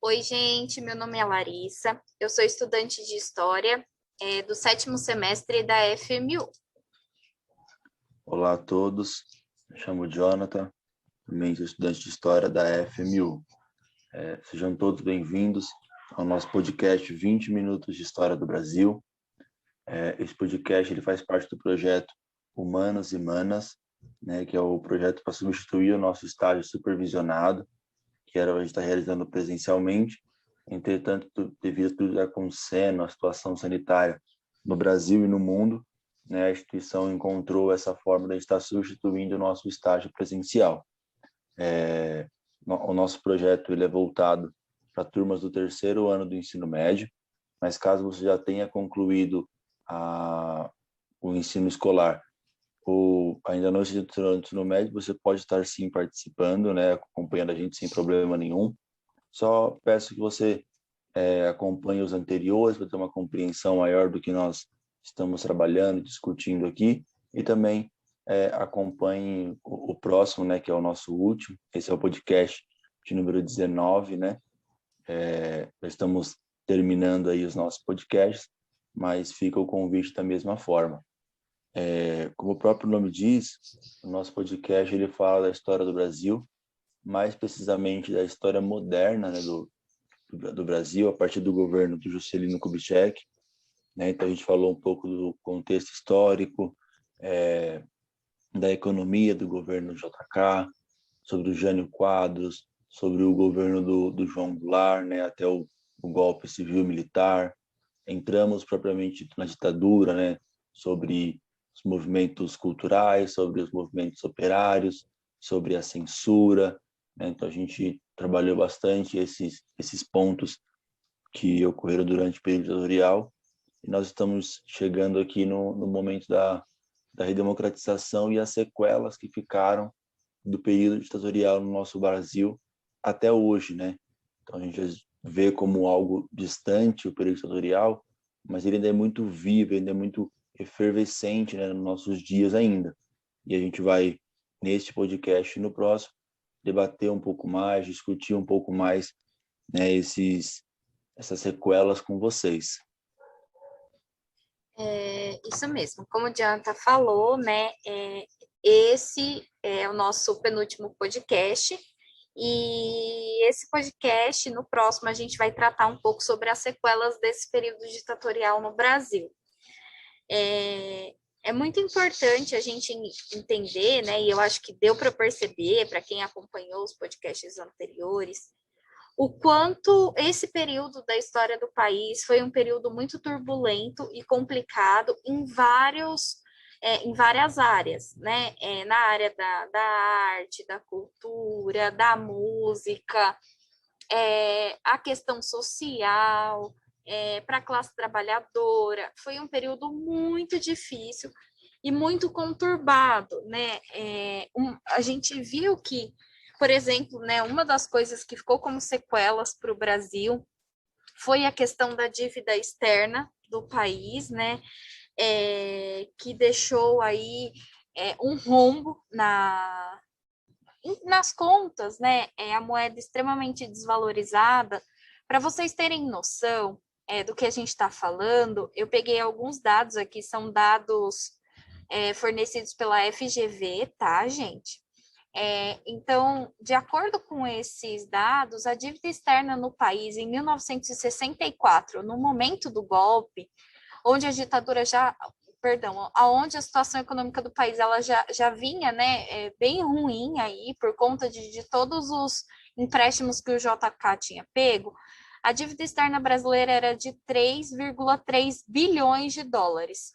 Oi, gente, meu nome é Larissa, eu sou estudante de História do 7º semestre da FMU. Olá a todos, me chamo Jonathan, também sou estudante de História da FMU. Sejam todos bem-vindos ao nosso podcast 20 Minutos de História do Brasil. Esse podcast ele faz parte do projeto Humanas e Manas, né, que é o projeto para substituir o nosso estágio supervisionado, que era a gente está realizando presencialmente. Entretanto, devido a tudo que está acontecendo, a situação sanitária no Brasil e no mundo, né, a instituição encontrou essa forma de estar substituindo o nosso estágio presencial. O nosso projeto ele é voltado para turmas do terceiro ano do ensino médio, mas caso você já tenha concluído o ensino escolar ou ainda não esteja no ensino médio, você pode estar sim participando, né, acompanhando a gente sem problema nenhum. Só peço que você acompanhe os anteriores para ter uma compreensão maior do que nós estamos trabalhando, discutindo aqui, e também acompanhe o próximo, né, que é o nosso último. Esse é o podcast de número 19, né? Estamos terminando aí os nossos podcasts, mas fica o convite da mesma forma. Como o próprio nome diz, o nosso podcast ele fala da história do Brasil, mais precisamente da história moderna, né, do Brasil, a partir do governo do Juscelino Kubitschek, né? Então a gente falou um pouco do contexto histórico, da economia do governo JK, sobre o Jânio Quadros, sobre o governo do João Goulart, né, até o golpe civil-militar. Entramos propriamente na ditadura, né, sobre os movimentos culturais, sobre os movimentos operários, sobre a censura, né? Então a gente trabalhou bastante esses pontos que ocorreram durante o período ditatorial, e nós estamos chegando aqui no momento da redemocratização e as sequelas que ficaram do período ditatorial no nosso Brasil até hoje, né? Então a gente vê como algo distante o período ditatorial, mas ele ainda é muito vivo, ainda é muito efervescente, né, nos nossos dias ainda. E a gente vai, neste podcast e no próximo, debater um pouco mais, discutir um pouco mais, né, essas sequelas com vocês. Isso mesmo, como o Dianta falou, né, esse é o nosso penúltimo podcast, e esse podcast, no próximo, a gente vai tratar um pouco sobre as sequelas desse período ditatorial no Brasil. É muito importante a gente entender, né, e eu acho que deu para perceber, para quem acompanhou os podcasts anteriores, o quanto esse período da história do país foi um período muito turbulento e complicado em várias áreas, né? Na área da arte, da cultura, da música, a questão social, para a classe trabalhadora. Foi um período muito difícil e muito conturbado, né? A gente viu que, por exemplo, né, uma das coisas que ficou como sequelas para o Brasil foi a questão da dívida externa do país, né? Que deixou aí um rombo nas contas, né? A moeda extremamente desvalorizada. Para vocês terem noção do que a gente está falando, eu peguei alguns dados aqui, são dados fornecidos pela FGV, tá, gente? Então, de acordo com esses dados, a dívida externa no país em 1964, no momento do golpe, onde a ditadura já, perdão, aonde a situação econômica do país ela já vinha, né, bem ruim aí por conta de todos os empréstimos que o JK tinha pego, a dívida externa brasileira era de 3,3 bilhões de dólares.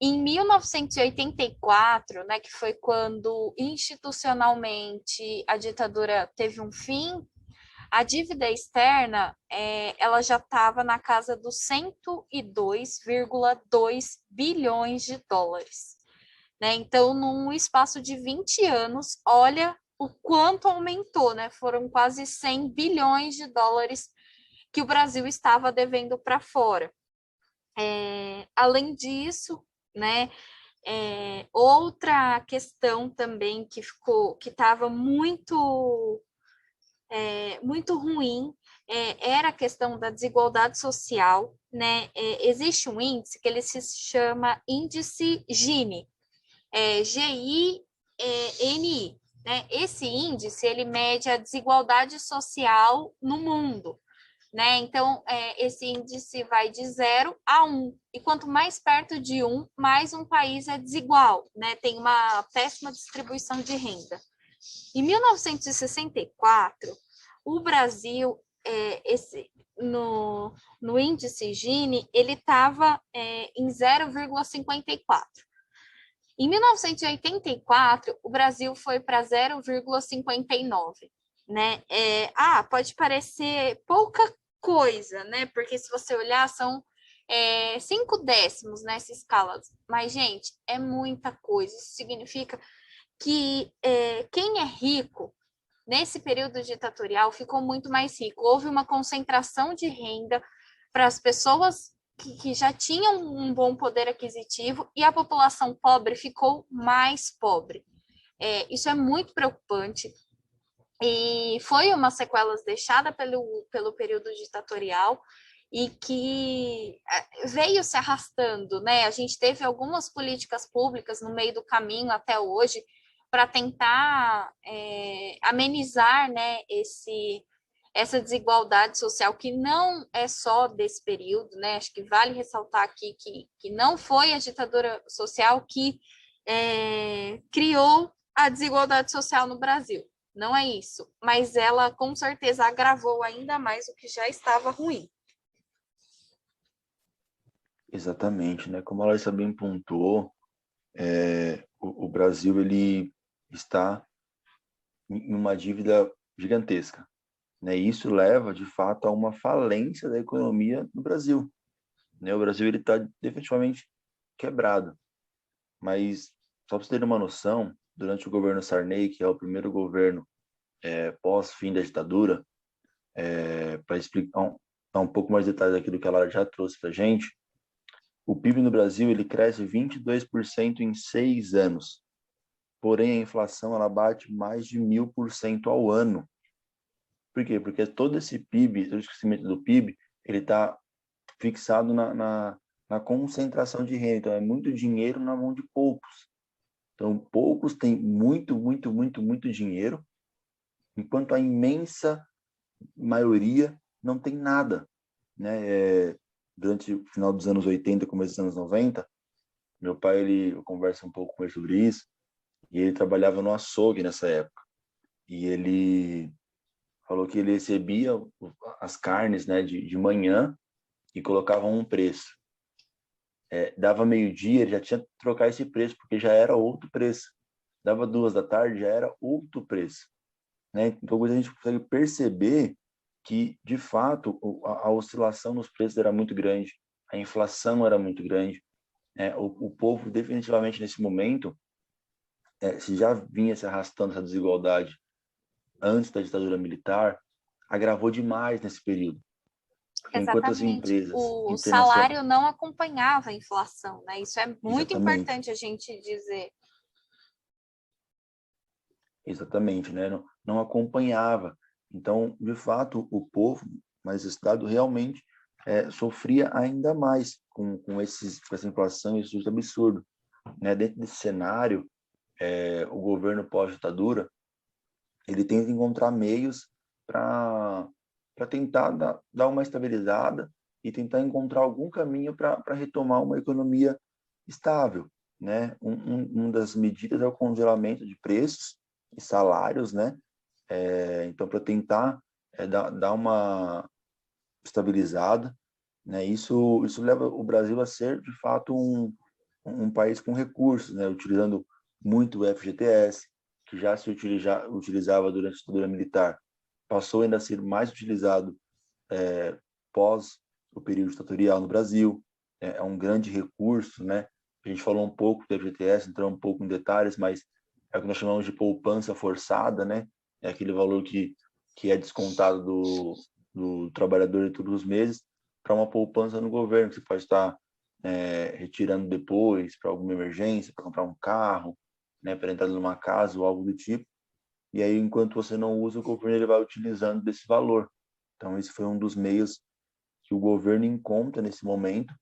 Em 1984, né, que foi quando institucionalmente a ditadura teve um fim, a dívida externa ela já estava na casa dos 102,2 bilhões de dólares. Né? Então, num espaço de 20 anos, olha o quanto aumentou, né? Foram quase 100 bilhões de dólares que o Brasil estava devendo para fora. Além disso, né, outra questão também que estava muito ruim era a questão da desigualdade social, né? Existe um índice que ele se chama índice Gini, GINI, né? Esse índice ele mede a desigualdade social no mundo, né? Então, esse índice vai de 0 a 1. E quanto mais perto de 1, mais um país é desigual, né? Tem uma péssima distribuição de renda. Em 1964, o Brasil, no índice Gini, ele estava em 0,54. Em 1984, o Brasil foi para 0,59, né? Pode parecer pouca coisa, né? Porque se você olhar, são 5 décimos nessa escala. Mas, gente, é muita coisa. Isso significa que quem é rico, nesse período ditatorial, ficou muito mais rico. Houve uma concentração de renda para as pessoas que já tinham um bom poder aquisitivo e a população pobre ficou mais pobre. Isso é muito preocupante. E foi uma sequela deixada pelo período ditatorial e que veio se arrastando, né? A gente teve algumas políticas públicas no meio do caminho até hoje para tentar amenizar, né, essa desigualdade social, que não é só desse período, né? Acho que vale ressaltar aqui que não foi a ditadura social que criou a desigualdade social no Brasil. Não é isso, mas ela com certeza agravou ainda mais o que já estava ruim. Exatamente, né? Como a Larissa bem pontuou, o Brasil ele está em uma dívida gigantesca, né? E isso leva, de fato, a uma falência da economia no Brasil, né? O Brasil ele está definitivamente quebrado. Mas só para você ter uma noção, durante o governo Sarney, que é o primeiro governo pós-fim da ditadura, para explicar dar um pouco mais de detalhes aqui do que a Lara já trouxe para a gente, o PIB no Brasil ele cresce 22% em 6 anos. Porém, a inflação ela bate mais de 1000% ao ano. Por quê? Porque todo esse PIB, todo esse crescimento do PIB, ele está fixado na concentração de renda. Então, é muito dinheiro na mão de poucos. Então, poucos têm muito, muito, muito, muito dinheiro, enquanto a imensa maioria não tem nada, né? Durante o final dos anos 80, começo dos anos 90, meu pai, eu conversa um pouco com ele sobre isso, e ele trabalhava no açougue nessa época. E ele falou que ele recebia as carnes, né, de manhã e colocava um preço. Dava meio-dia, ele já tinha que trocar esse preço, porque já era outro preço. Dava 2 da tarde, já era outro preço, né? Então, a gente consegue perceber que, de fato, a oscilação nos preços era muito grande, a inflação era muito grande, né? O povo, definitivamente, nesse momento, se já vinha se arrastando essa desigualdade antes da ditadura militar, agravou demais nesse período. Porque enquanto as Exatamente. empresas O internacionais... salário não acompanhava a inflação, né? Isso é muito Exatamente. importante a gente dizer. Exatamente, né? Não acompanhava. Então, de fato, o povo mais estado realmente sofria ainda mais com essa inflação, esse custo absurdo, né? Dentro desse cenário, o governo pós-ditadura ele tenta encontrar meios para tentar dar uma estabilizada e tentar encontrar algum caminho para retomar uma economia estável, né? Uma das medidas é o congelamento de preços e salários, né? Então, para tentar dar uma estabilizada, né? Isso leva o Brasil a ser, de fato, um país com recursos, né? Utilizando muito o FGTS, que já se utilizava durante a ditadura militar, passou ainda a ser mais utilizado pós o período ditatorial no Brasil. É um grande recurso, né? A gente falou um pouco do FGTS, entrou um pouco em detalhes, mas é o que nós chamamos de poupança forçada, né? É aquele valor que é descontado do trabalhador de todos os meses para uma poupança no governo, que você pode estar retirando depois para alguma emergência, para comprar um carro, né, para entrar numa casa ou algo do tipo. e aí, enquanto você não usa, o governo ele vai utilizando desse valor. Então, esse foi um dos meios que o governo encontra nesse momento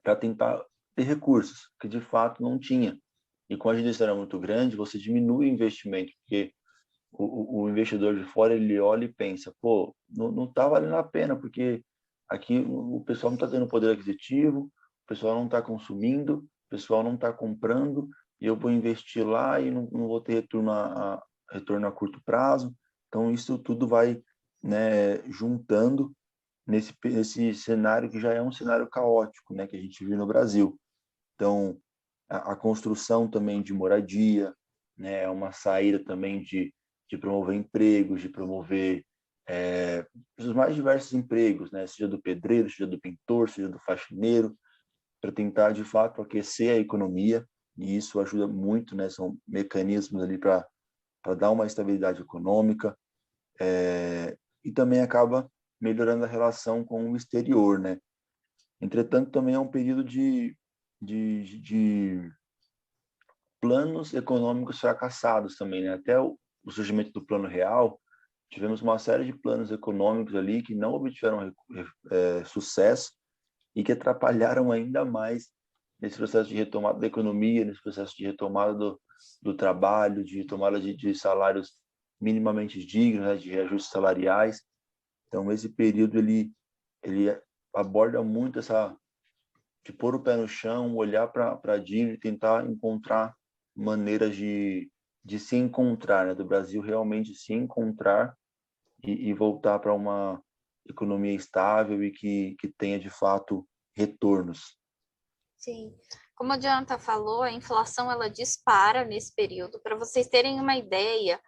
para tentar ter recursos, que de fato não tinha. E com a agência era muito grande, você diminui o investimento, porque o investidor de fora, ele olha e pensa, pô, não tá valendo a pena, porque aqui o pessoal não está tendo poder aquisitivo, o pessoal não está consumindo, o pessoal não está comprando, e eu vou investir lá e não vou ter retorno a curto prazo. Então, isso tudo vai, né, juntando nesse cenário que já é um cenário caótico, né, que a gente vive no Brasil. Então, a construção também de moradia, né, é uma saída também de promover empregos, de promover os mais diversos empregos, né, seja do pedreiro, seja do pintor, seja do faxineiro, para tentar, de fato, aquecer a economia, e isso ajuda muito, né, são mecanismos ali para dar uma estabilidade econômica, e também acaba melhorando a relação com o exterior, né. Entretanto, também é um período de planos econômicos fracassados também, né? Até o surgimento do Plano Real, tivemos uma série de planos econômicos ali que não obtiveram sucesso e que atrapalharam ainda mais nesse processo de retomada da economia, nesse processo de retomada do trabalho, de retomada de salários minimamente dignos, né? De reajustes salariais. Então, esse período ele aborda muito essa de pôr o pé no chão, olhar para a dívida e tentar encontrar maneiras de se encontrar, né? Do Brasil realmente se encontrar e voltar para uma economia estável e que tenha, de fato, retornos. Sim. Como a Jonathan falou, a inflação ela dispara nesse período. Para vocês terem uma ideia,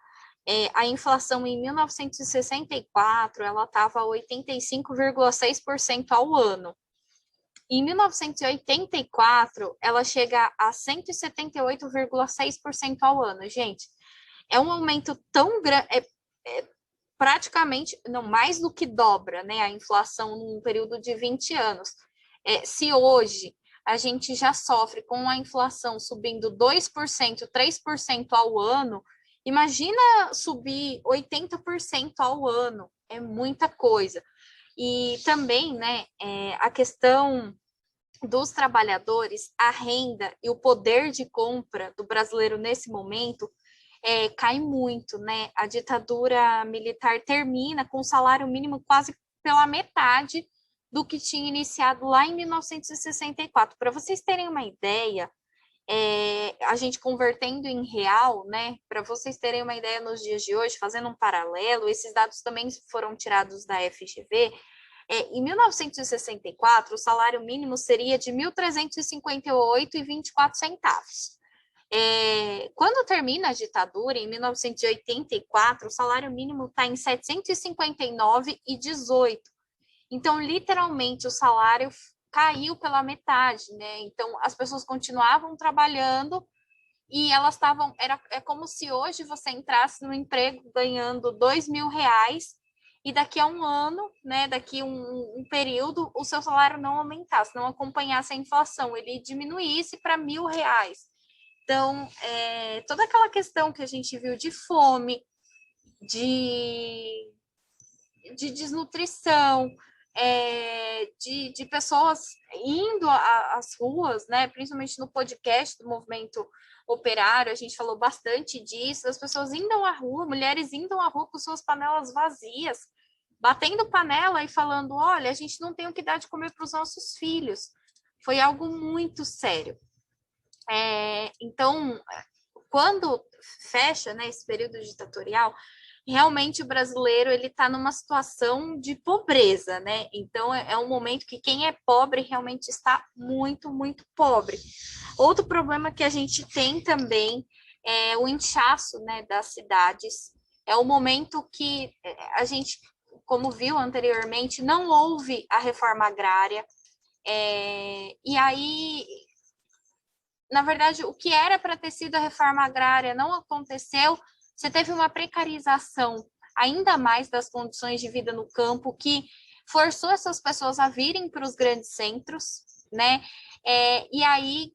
a inflação em 1964 ela estava 85,6% ao ano. Em 1984, ela chega a 178,6% ao ano. Gente, é um aumento tão grande, praticamente, não, mais do que dobra, né, a inflação num período de 20 anos. Se hoje a gente já sofre com a inflação subindo 2%, 3% ao ano, imagina subir 80% ao ano, é muita coisa. E também, né, a questão dos trabalhadores, a renda e o poder de compra do brasileiro nesse momento cai muito, né? A ditadura militar termina com o salário mínimo quase pela metade do que tinha iniciado lá em 1964. Para vocês terem uma ideia, a gente convertendo em real, né? Para vocês terem uma ideia nos dias de hoje, fazendo um paralelo, esses dados também foram tirados da FGV. Em 1964, o salário mínimo seria de R$ 1.358,24. Quando termina a ditadura, em 1984, o salário mínimo está em R$ 759,18. Então, literalmente, o salário caiu pela metade, né? Então, as pessoas continuavam trabalhando e elas estavam... É como se hoje você entrasse no emprego ganhando R$ 2.000 e daqui a um ano, né, daqui um período, o seu salário não aumentasse, não acompanhasse a inflação, ele diminuísse para R$ 1.000. Então, toda aquela questão que a gente viu de fome, de desnutrição, de pessoas indo às ruas, né, principalmente no podcast do Movimento Operário, a gente falou bastante disso, as pessoas indo à rua, mulheres indo à rua com suas panelas vazias, batendo panela e falando, olha, a gente não tem o que dar de comer para os nossos filhos. Foi algo muito sério. Então, quando fecha, né, esse período ditatorial, realmente o brasileiro ele está numa situação de pobreza, né? Então é um momento que quem é pobre realmente está muito, muito pobre. Outro problema que a gente tem também é o inchaço, né, das cidades. É o momento que a gente, como viu anteriormente, não houve a reforma agrária. E aí, na verdade, o que era para ter sido a reforma agrária não aconteceu. Você teve uma precarização ainda mais das condições de vida no campo, que forçou essas pessoas a virem para os grandes centros. né? E aí,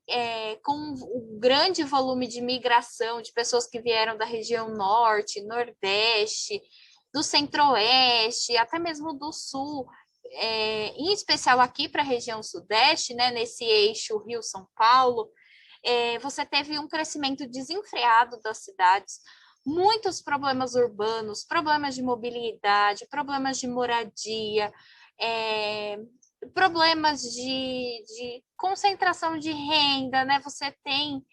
com o grande volume de migração de pessoas que vieram da região norte, nordeste, do centro-oeste, até mesmo do sul, em especial aqui para a região sudeste, né, nesse eixo Rio-São Paulo, você teve um crescimento desenfreado das cidades, muitos problemas urbanos, problemas de mobilidade, problemas de moradia, problemas de concentração de renda, né? Você tem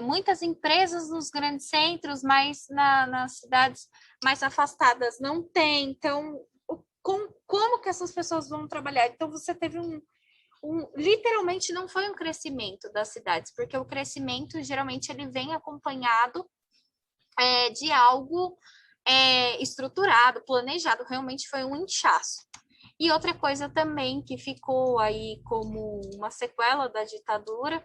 muitas empresas nos grandes centros, mas nas cidades mais afastadas não tem. Então, como que essas pessoas vão trabalhar? Então, você teve literalmente não foi um crescimento das cidades, porque o crescimento geralmente ele vem acompanhado de algo estruturado, planejado, realmente foi um inchaço. E outra coisa também que ficou aí como uma sequela da ditadura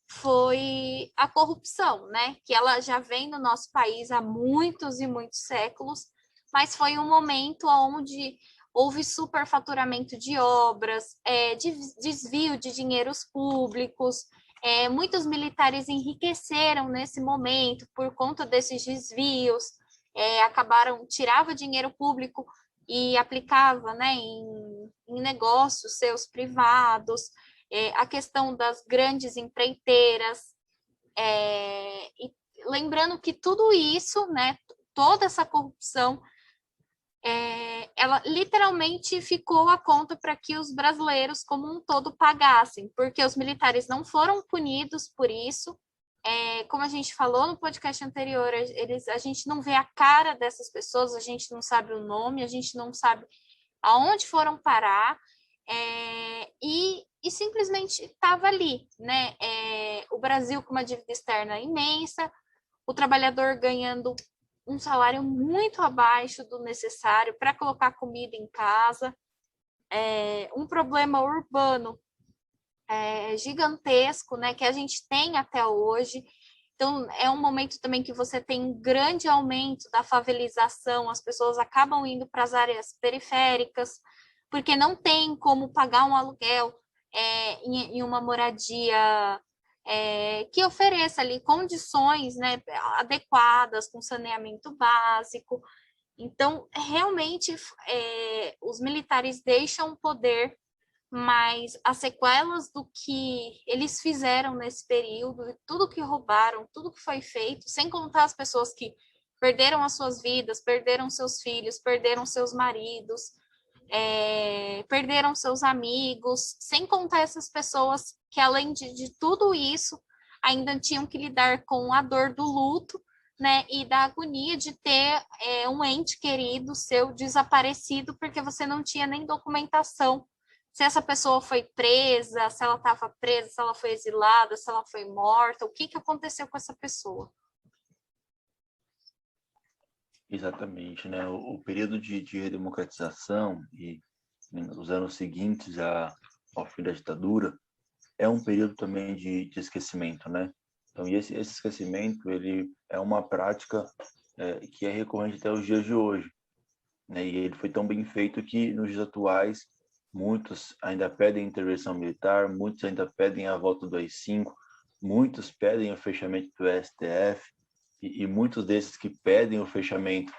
foi a corrupção, né? Que ela já vem no nosso país há muitos e muitos séculos, mas foi um momento onde houve superfaturamento de obras, desvio de dinheiros públicos, muitos militares enriqueceram nesse momento por conta desses desvios, tirava dinheiro público e aplicava, né, em negócios seus privados, a questão das grandes empreiteiras, e lembrando que tudo isso, né, toda essa corrupção, ela literalmente ficou a conta para que os brasileiros como um todo pagassem, porque os militares não foram punidos por isso. Como a gente falou no podcast anterior, a gente não vê a cara dessas pessoas, a gente não sabe o nome, a gente não sabe aonde foram parar, e simplesmente estava ali, né? O Brasil com uma dívida externa imensa, o trabalhador ganhando um salário muito abaixo do necessário para colocar comida em casa, um problema urbano gigantesco, né, que a gente tem até hoje. Então, é um momento também que você tem um grande aumento da favelização, as pessoas acabam indo para as áreas periféricas, porque não tem como pagar um aluguel em uma moradia que ofereça ali condições, né, adequadas, com saneamento básico. Então, realmente, os militares deixam o poder, mas as sequelas do que eles fizeram nesse período, tudo que roubaram, tudo que foi feito, sem contar as pessoas que perderam as suas vidas, perderam seus filhos, perderam seus maridos, perderam seus amigos, sem contar essas pessoas que, além de tudo isso, ainda tinham que lidar com a dor do luto, né, e da agonia de ter um ente querido seu desaparecido, porque você não tinha nem documentação se essa pessoa foi presa, se ela estava presa, se ela foi exilada, se ela foi morta, o que aconteceu com essa pessoa. Exatamente, né? O período de redemocratização e os anos seguintes ao fim da ditadura é um período também de esquecimento, né? Então, esse esquecimento, ele é uma prática que é recorrente até os dias de hoje, né? E ele foi tão bem feito que, nos dias atuais, muitos ainda pedem intervenção militar, muitos ainda pedem a volta do AI-5, muitos pedem o fechamento do STF, e muitos desses que pedem o fechamento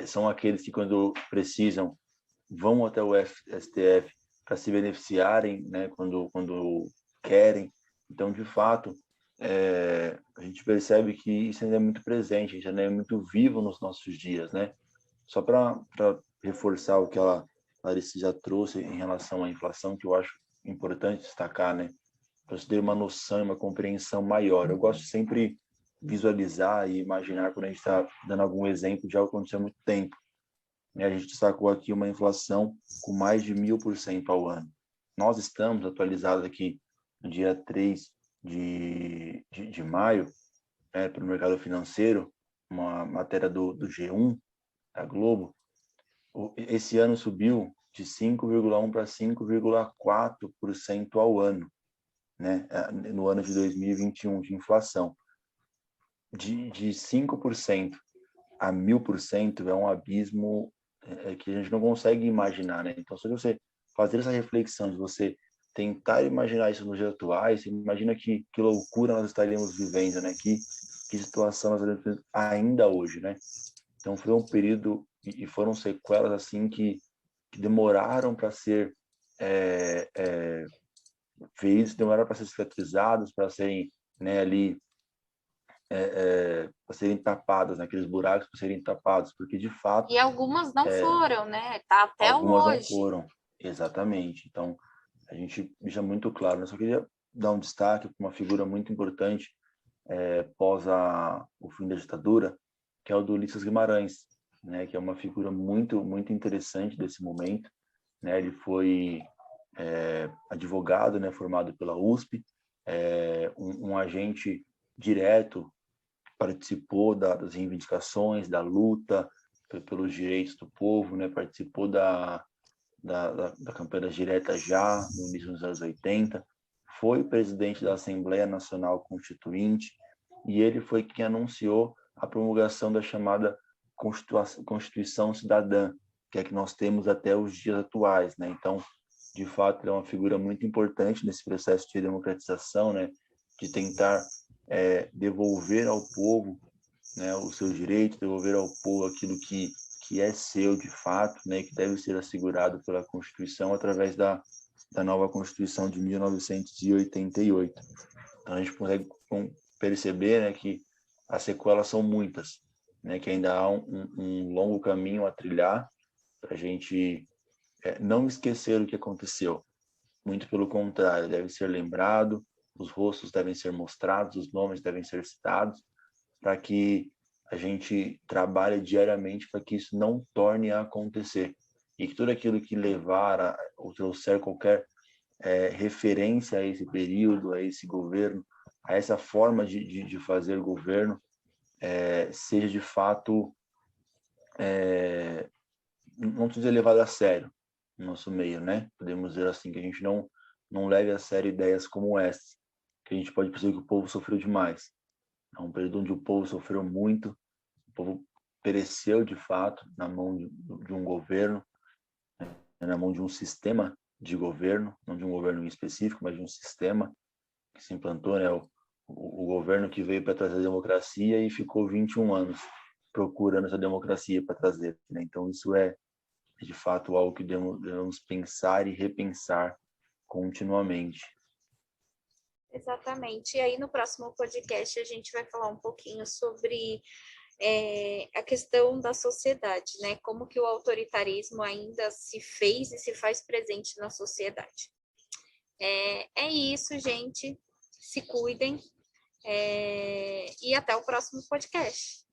são aqueles que, quando precisam, vão até o STF para se beneficiarem, né, quando querem. Então, de fato, a gente percebe que isso ainda é muito presente, ainda é muito vivo nos nossos dias, né? Só para reforçar o que a Larissa já trouxe em relação à inflação, que eu acho importante destacar, né? Para você ter uma noção e uma compreensão maior. Eu gosto sempre visualizar e imaginar quando a gente está dando algum exemplo de algo que aconteceu há muito tempo. A gente destacou aqui uma inflação com mais de 1000% ao ano. Nós estamos atualizados aqui no dia 3 de maio, para o mercado financeiro, uma matéria do G1, da Globo. Esse ano subiu de 5,1% para 5,4% ao ano, né? No ano de 2021, de inflação. De 5% a 1000% é um abismo que a gente não consegue imaginar, né? Então, se você fazer essa reflexão de você tentar imaginar isso nos dias atuais, imagina que loucura nós estaríamos vivendo, né? Que situação nós estaríamos vivendo ainda hoje, né? Então foi um período e foram sequelas assim que demoraram para ser feitos, demoraram para ser cicatrizados, para serem, né, ali para serem tapadas, naqueles buracos para serem tapados, porque de fato E algumas não foram, né? Tá até algumas não hoje. foram, exatamente. Então a gente deixa muito claro. Eu só queria dar um destaque para uma figura muito importante pós o fim da ditadura, que é o do Ulisses Guimarães, né? Que é uma figura muito interessante desse momento, né? Ele foi advogado, né? Formado pela USP, um agente direto, participou das reivindicações, da luta pelos direitos do povo, né? Participou da campanha das diretas já no início dos anos 80, foi presidente da Assembleia Nacional Constituinte e ele foi quem anunciou a promulgação da chamada Constituição Cidadã, que é que nós temos até os dias atuais, né? Então, de fato, ele é uma figura muito importante nesse processo de democratização, né? De tentar devolver ao povo, né, os seus direitos, devolver ao povo aquilo que é seu de fato, né, que deve ser assegurado pela Constituição através da nova Constituição de 1988. Então a gente consegue perceber, né, que as sequelas são muitas, né, que ainda há um longo caminho a trilhar para a gente não esquecer o que aconteceu. Muito pelo contrário, deve ser lembrado, os rostos devem ser mostrados, os nomes devem ser citados, para que a gente trabalhe diariamente para que isso não torne a acontecer. E que tudo aquilo que levar ou trouxer qualquer referência a esse período, a esse governo, a essa forma de fazer governo, seja de fato, não dizer levado a sério no nosso meio, né? Podemos dizer assim, que a gente não leve a sério ideias como essa, que a gente pode perceber que o povo sofreu demais. É um período onde o povo sofreu muito, o povo pereceu de fato na mão de um governo, na mão de um sistema de governo, não de um governo em específico, mas de um sistema que se implantou, né? O governo que veio para trazer a democracia e ficou 21 anos procurando essa democracia para trazer, né? Então isso é de fato algo que devemos pensar e repensar continuamente. Exatamente. E aí, no próximo podcast, a gente vai falar um pouquinho sobre a questão da sociedade, né? Como que o autoritarismo ainda se fez e se faz presente na sociedade. É isso, gente. Se cuidem. E até o próximo podcast.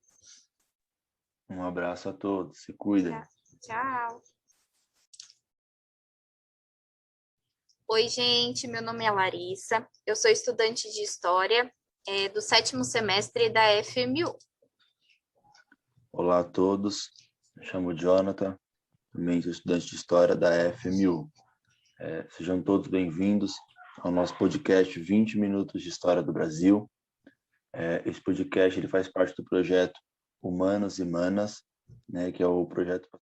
Um abraço a todos. Se cuidem. Tchau. Oi, gente. Meu nome é Larissa. Eu sou estudante de História do 7º semestre da FMU. Olá a todos. Me chamo Jonathan. Também sou estudante de História da FMU. Sejam todos bem-vindos ao nosso podcast 20 Minutos de História do Brasil. Esse podcast ele faz parte do projeto Humanos e Manas, né, que é o projeto